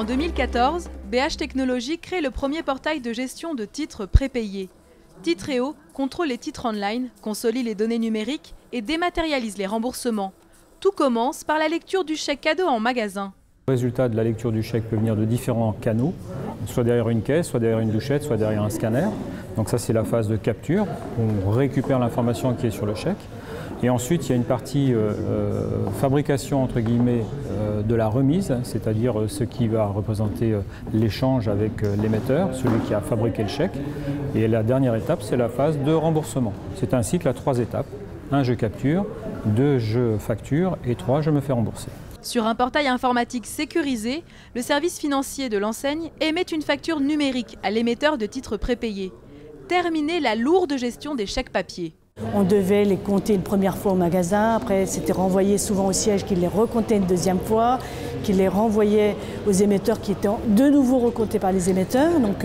En 2014, BH Technologies crée le premier portail de gestion de titres prépayés. Titreo contrôle les titres online, consolide les données numériques et dématérialise les remboursements. Tout commence par la lecture du chèque cadeau en magasin. Le résultat de la lecture du chèque peut venir de différents canaux, soit derrière une caisse, soit derrière une douchette, soit derrière un scanner. Donc ça, c'est la phase de capture. On récupère l'information qui est sur le chèque. Et ensuite, il y a une partie fabrication, entre guillemets, de la remise, c'est-à-dire ce qui va représenter l'échange avec l'émetteur, celui qui a fabriqué le chèque. Et la dernière étape, c'est la phase de remboursement. C'est un cycle à 3 étapes. 1, je capture, 2, je facture et 3, je me fais rembourser. Sur un portail informatique sécurisé, le service financier de l'enseigne émet une facture numérique à l'émetteur de titres prépayés. Terminez la lourde gestion des chèques papier. On devait les compter une première fois au magasin, après c'était renvoyé souvent au siège qui les recomptait une deuxième fois, qui les renvoyait aux émetteurs qui étaient de nouveau recomptés par les émetteurs. Donc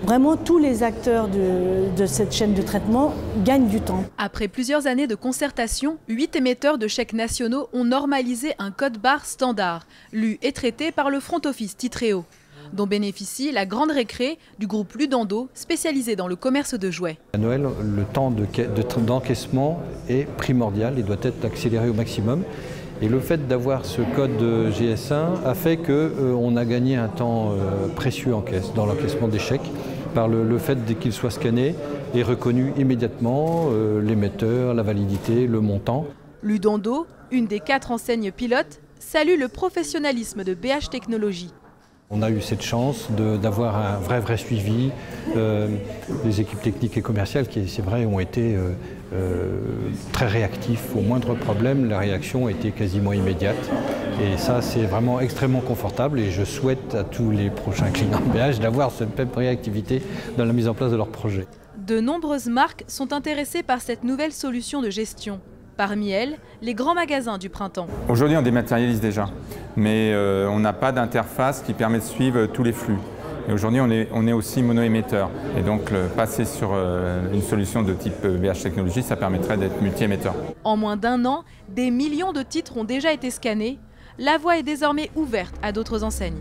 vraiment tous les acteurs de cette chaîne de traitement gagnent du temps. Après plusieurs années de concertation, 8 émetteurs de chèques nationaux ont normalisé un code barre standard, lu et traité par le front office Titreo, dont bénéficie la grande récré du groupe Ludando, spécialisé dans le commerce de jouets. À Noël, le temps d'encaissement est primordial et doit être accéléré au maximum. Et le fait d'avoir ce code GS1 a fait qu'on a gagné un temps précieux dans l'encaissement des chèques par le fait qu'il soit scanné et reconnu immédiatement l'émetteur, la validité, le montant. Ludando, une des 4 enseignes pilotes, salue le professionnalisme de BH Technologies. On a eu cette chance d'avoir un vrai suivi. Les équipes techniques et commerciales, qui c'est vrai, ont été très réactifs. Au moindre problème, la réaction était quasiment immédiate. Et ça, c'est vraiment extrêmement confortable. Et je souhaite à tous les prochains clients BH d'avoir cette même réactivité dans la mise en place de leurs projets. De nombreuses marques sont intéressées par cette nouvelle solution de gestion. Parmi elles, les grands magasins du printemps. Aujourd'hui, on dématérialise déjà, mais on n'a pas d'interface qui permet de suivre tous les flux. Et aujourd'hui, on est aussi mono-émetteur. Et donc, passer sur une solution de type BH Technologies, ça permettrait d'être multi-émetteur. En moins d'1 an, des millions de titres ont déjà été scannés. La voie est désormais ouverte à d'autres enseignes.